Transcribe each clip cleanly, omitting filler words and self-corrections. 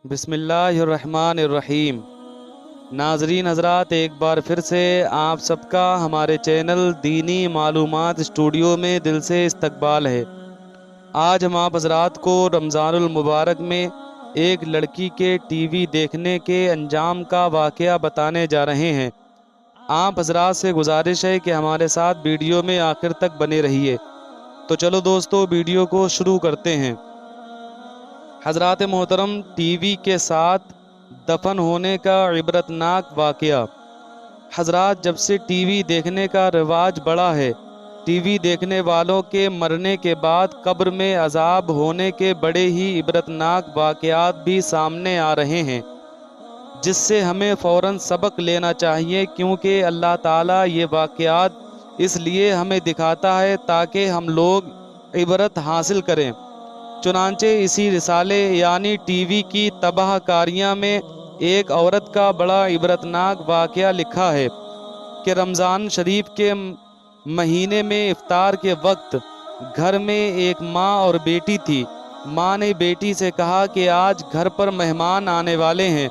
بسم اللہ الرحمن الرحیم۔ ناظرین حضرات، ایک بار پھر سے آپ سب کا ہمارے چینل دینی معلومات اسٹوڈیو میں دل سے استقبال ہے۔ آج ہم آپ حضرات کو رمضان المبارک میں ایک لڑکی کے ٹی وی دیکھنے کے انجام کا واقعہ بتانے جا رہے ہیں۔ آپ حضرات سے گزارش ہے کہ ہمارے ساتھ ویڈیو میں آخر تک بنے رہیے۔ تو چلو دوستو، ویڈیو کو شروع کرتے ہیں۔ حضرات محترم، ٹی وی کے ساتھ دفن ہونے کا عبرتناک واقعہ۔ حضرات، جب سے ٹی وی دیکھنے کا رواج بڑھا ہے، ٹی وی دیکھنے والوں کے مرنے کے بعد قبر میں عذاب ہونے کے بڑے ہی عبرتناک واقعات بھی سامنے آ رہے ہیں، جس سے ہمیں فوراً سبق لینا چاہیے، کیونکہ اللہ تعالیٰ یہ واقعات اس لیے ہمیں دکھاتا ہے تاکہ ہم لوگ عبرت حاصل کریں۔ چنانچہ اسی رسالے یعنی ٹی وی کی تباہ کاریاں میں ایک عورت کا بڑا عبرتناک واقعہ لکھا ہے کہ رمضان شریف کے مہینے میں افطار کے وقت گھر میں ایک ماں اور بیٹی تھی۔ ماں نے بیٹی سے کہا کہ آج گھر پر مہمان آنے والے ہیں،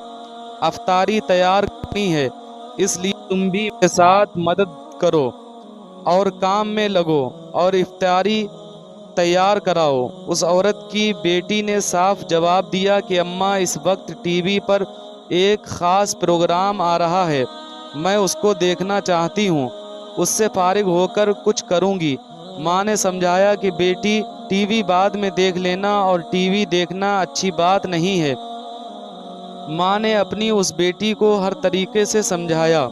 افطاری تیار کرنی ہے، اس لیے تم بھی میرے ساتھ مدد کرو اور کام میں لگو اور افطاری تیار کراؤ۔ اس عورت کی بیٹی نے صاف جواب دیا کہ اماں، اس وقت ٹی وی پر ایک خاص پروگرام آ رہا ہے، میں اس کو دیکھنا چاہتی ہوں، اس سے فارغ ہو کر کچھ کروں گی۔ ماں نے سمجھایا کہ بیٹی، ٹی وی بعد میں دیکھ لینا، اور ٹی وی دیکھنا اچھی بات نہیں ہے۔ ماں نے اپنی اس بیٹی کو ہر طریقے سے سمجھایا،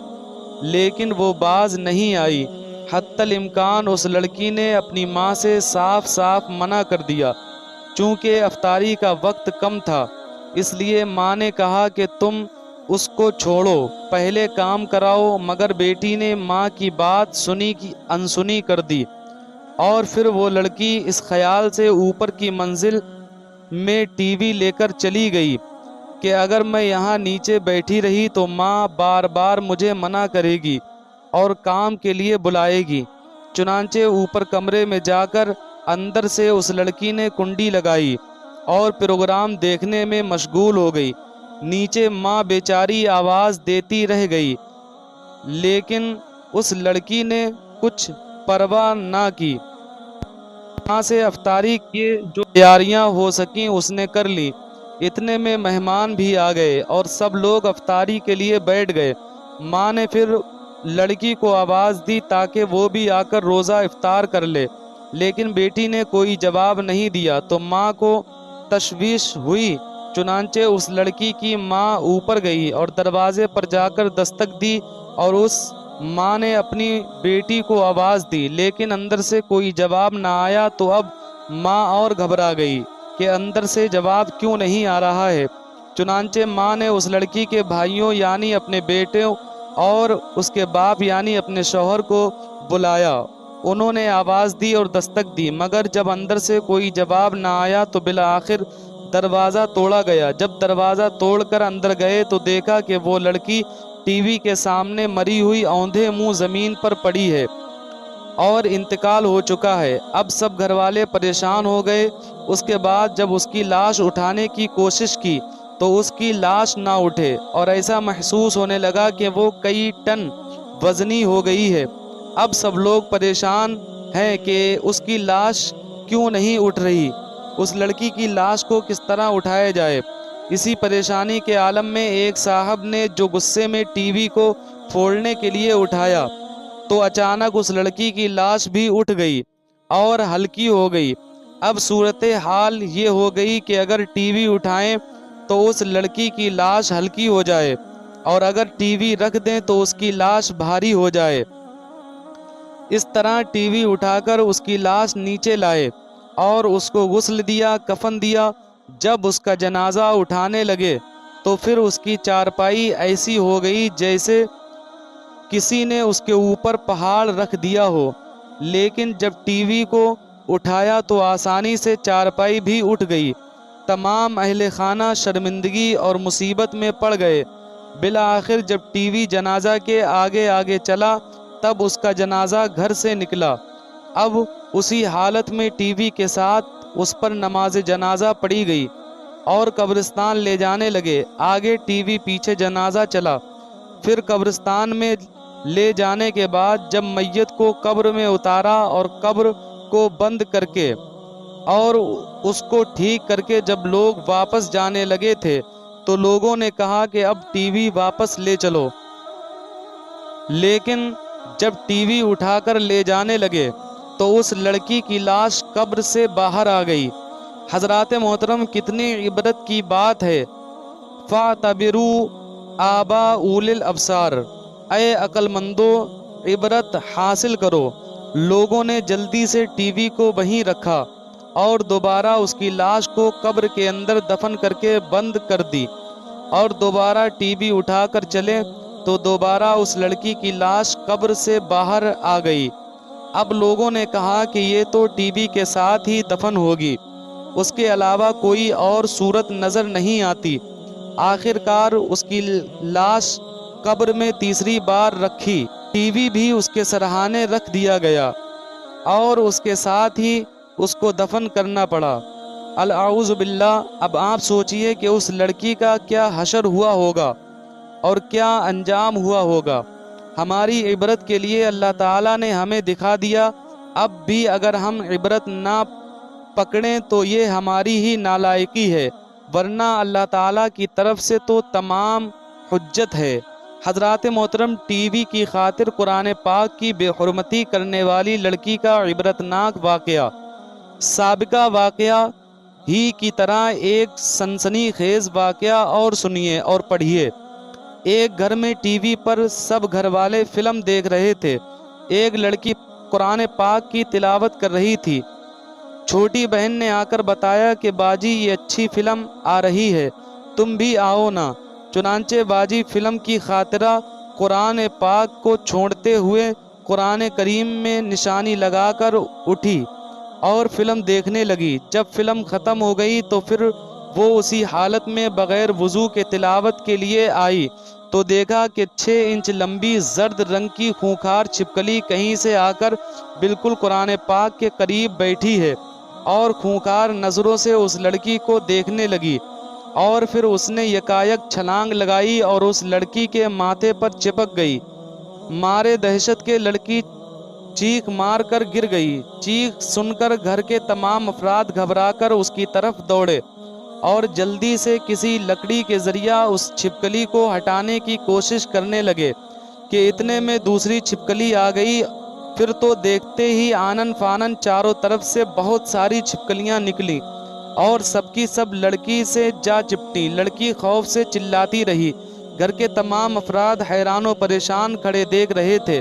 لیکن وہ باز نہیں آئی۔ حتی الامکان اس لڑکی نے اپنی ماں سے صاف صاف منع کر دیا۔ چونکہ افطاری کا وقت کم تھا، اس لیے ماں نے کہا کہ تم اس کو چھوڑو، پہلے کام کراؤ، مگر بیٹی نے ماں کی بات سنی کی انسنی کر دی، اور پھر وہ لڑکی اس خیال سے اوپر کی منزل میں ٹی وی لے کر چلی گئی کہ اگر میں یہاں نیچے بیٹھی رہی تو ماں بار بار مجھے منع کرے گی اور کام کے لیے بلائے گی۔ چنانچہ اوپر کمرے میں جا کر اندر سے اس لڑکی نے کنڈی لگائی اور پروگرام دیکھنے میں مشغول ہو گئی۔ نیچے ماں بیچاری آواز دیتی رہ گئی، لیکن اس لڑکی نے کچھ پرواہ نہ کی۔ ماں سے افطاری کی جو تیاریاں ہو سکیں اس نے کر لی۔ اتنے میں مہمان بھی آ گئے اور سب لوگ افطاری کے لیے بیٹھ گئے۔ ماں نے پھر لڑکی کو آواز دی تاکہ وہ بھی آ کر روزہ افطار کر لے، لیکن بیٹی نے کوئی جواب نہیں دیا تو ماں کو تشویش ہوئی۔ چنانچہ اس لڑکی کی ماں اوپر گئی اور دروازے پر جا کر دستک دی، اور اس ماں نے اپنی بیٹی کو آواز دی، لیکن اندر سے کوئی جواب نہ آیا۔ تو اب ماں اور گھبرا گئی کہ اندر سے جواب کیوں نہیں آ رہا ہے۔ چنانچہ ماں نے اس لڑکی کے بھائیوں یعنی اپنے بیٹوں اور اس کے باپ یعنی اپنے شوہر کو بلایا۔ انہوں نے آواز دی اور دستک دی، مگر جب اندر سے کوئی جواب نہ آیا تو بالآخر دروازہ توڑا گیا۔ جب دروازہ توڑ کر اندر گئے تو دیکھا کہ وہ لڑکی ٹی وی کے سامنے مری ہوئی اوندھے منہ زمین پر پڑی ہے اور انتقال ہو چکا ہے۔ اب سب گھر والے پریشان ہو گئے۔ اس کے بعد جب اس کی لاش اٹھانے کی کوشش کی تو اس کی لاش نہ اٹھے، اور ایسا محسوس ہونے لگا کہ وہ کئی ٹن وزنی ہو گئی ہے۔ اب سب لوگ پریشان ہیں کہ اس کی لاش کیوں نہیں اٹھ رہی، اس لڑکی کی لاش کو کس طرح اٹھایا جائے۔ اسی پریشانی کے عالم میں ایک صاحب نے جو غصے میں ٹی وی کو پھوڑنے کے لیے اٹھایا تو اچانک اس لڑکی کی لاش بھی اٹھ گئی اور ہلکی ہو گئی۔ اب صورتحال یہ ہو گئی کہ اگر ٹی وی اٹھائیں تو اس لڑکی کی لاش ہلکی ہو جائے، اور اگر ٹی وی رکھ دیں تو اس کی لاش بھاری ہو جائے۔ اس طرح ٹی وی اٹھا کر اس کی لاش نیچے لائے اور اس کو غسل دیا، کفن دیا۔ جب اس کا جنازہ اٹھانے لگے تو پھر اس کی چارپائی ایسی ہو گئی جیسے کسی نے اس کے اوپر پہاڑ رکھ دیا ہو، لیکن جب ٹی وی کو اٹھایا تو آسانی سے چارپائی بھی اٹھ گئی۔ تمام اہل خانہ شرمندگی اور مصیبت میں پڑ گئے۔ بالآخر جب ٹی وی جنازہ کے آگے آگے چلا تب اس کا جنازہ گھر سے نکلا۔ اب اسی حالت میں ٹی وی کے ساتھ اس پر نماز جنازہ پڑھی گئی۔ اور قبرستان لے جانے لگے۔ آگے ٹی وی، پیچھے جنازہ چلا۔ پھر قبرستان میں لے جانے کے بعد جب میت کو قبر میں اتارا اور قبر کو بند کر کے اور اس کو ٹھیک کر کے جب لوگ واپس جانے لگے تھے تو لوگوں نے کہا کہ اب ٹی وی واپس لے چلو، لیکن جب ٹی وی اٹھا کر لے جانے لگے تو اس لڑکی کی لاش قبر سے باہر آ گئی۔ حضرات محترم، کتنی عبرت کی بات ہے۔ فَاعْتَبِرُوا آبَا اُولِي الْأَبْصَارِ، اے عقل مندو عبرت حاصل کرو۔ لوگوں نے جلدی سے ٹی وی کو وہیں رکھا اور دوبارہ اس کی لاش کو قبر کے اندر دفن کر کے بند کر دی، اور دوبارہ ٹی وی اٹھا کر چلے تو دوبارہ اس لڑکی کی لاش قبر سے باہر آ گئی۔ اب لوگوں نے کہا کہ یہ تو ٹی وی کے ساتھ ہی دفن ہوگی، اس کے علاوہ کوئی اور صورت نظر نہیں آتی۔ آخر کار اس کی لاش قبر میں تیسری بار رکھی، ٹی وی بھی اس کے سرہانے رکھ دیا گیا اور اس کے ساتھ ہی اس کو دفن کرنا پڑا۔ الاعوذ باللہ۔ اب آپ سوچئے کہ اس لڑکی کا کیا حشر ہوا ہوگا اور کیا انجام ہوا ہوگا۔ ہماری عبرت کے لیے اللہ تعالیٰ نے ہمیں دکھا دیا۔ اب بھی اگر ہم عبرت نہ پکڑیں تو یہ ہماری ہی نالائقی ہے، ورنہ اللہ تعالیٰ کی طرف سے تو تمام حجت ہے۔ حضرات محترم، ٹی وی کی خاطر قرآن پاک کی بے حرمتی کرنے والی لڑکی کا عبرتناک واقعہ سابقہ واقعہ ہی کی طرح ایک سنسنی خیز واقعہ اور سنیے اور پڑھیے۔ ایک گھر میں ٹی وی پر سب گھر والے فلم دیکھ رہے تھے۔ ایک لڑکی قرآن پاک کی تلاوت کر رہی تھی۔ چھوٹی بہن نے آ کر بتایا کہ باجی یہ اچھی فلم آ رہی ہے، تم بھی آؤ نا۔ چنانچہ باجی فلم کی خاطرہ قرآن پاک کو چھوڑتے ہوئے قرآن کریم میں نشانی لگا کر اٹھی اور فلم دیکھنے لگی۔ جب فلم ختم ہو گئی تو پھر وہ اسی حالت میں بغیر وضو کے تلاوت کے لیے آئی تو دیکھا کہ 6 انچ لمبی زرد رنگ کی خونخوار چھپکلی کہیں سے آ کر بالکل قرآن پاک کے قریب بیٹھی ہے اور خونخوار نظروں سے اس لڑکی کو دیکھنے لگی، اور پھر اس نے یکایک چھلانگ لگائی اور اس لڑکی کے ماتھے پر چپک گئی۔ مارے دہشت کے لڑکی چیخ مار کر گر گئی۔ چیخ سن کر گھر کے تمام افراد گھبرا کر اس کی طرف دوڑے اور جلدی سے کسی لکڑی کے ذریعہ اس چھپکلی کو ہٹانے کی کوشش کرنے لگے کہ اتنے میں دوسری چھپکلی آ گئی۔ پھر تو دیکھتے ہی آنن فانن چاروں طرف سے بہت ساری چھپکلیاں نکلی اور سب کی سب لڑکی سے جا چپٹی۔ لڑکی خوف سے چلاتی رہی۔ گھر کے تمام افراد حیران و پریشان کھڑے دیکھ رہے تھے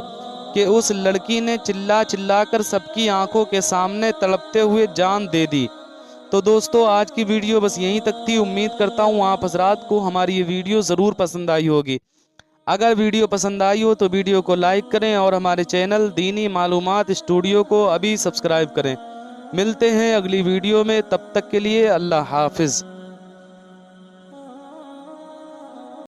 کہ اس لڑکی نے چلا چلا کر سب کی آنکھوں کے سامنے تڑپتے ہوئے جان دے دی۔ تو دوستو، آج کی ویڈیو بس یہیں تک تھی۔ امید کرتا ہوں آپ حضرات کو ہماری یہ ویڈیو ضرور پسند آئی ہوگی۔ اگر ویڈیو پسند آئی ہو تو ویڈیو کو لائک کریں اور ہمارے چینل دینی معلومات اسٹوڈیو کو ابھی سبسکرائب کریں۔ ملتے ہیں اگلی ویڈیو میں، تب تک کے لیے اللہ حافظ۔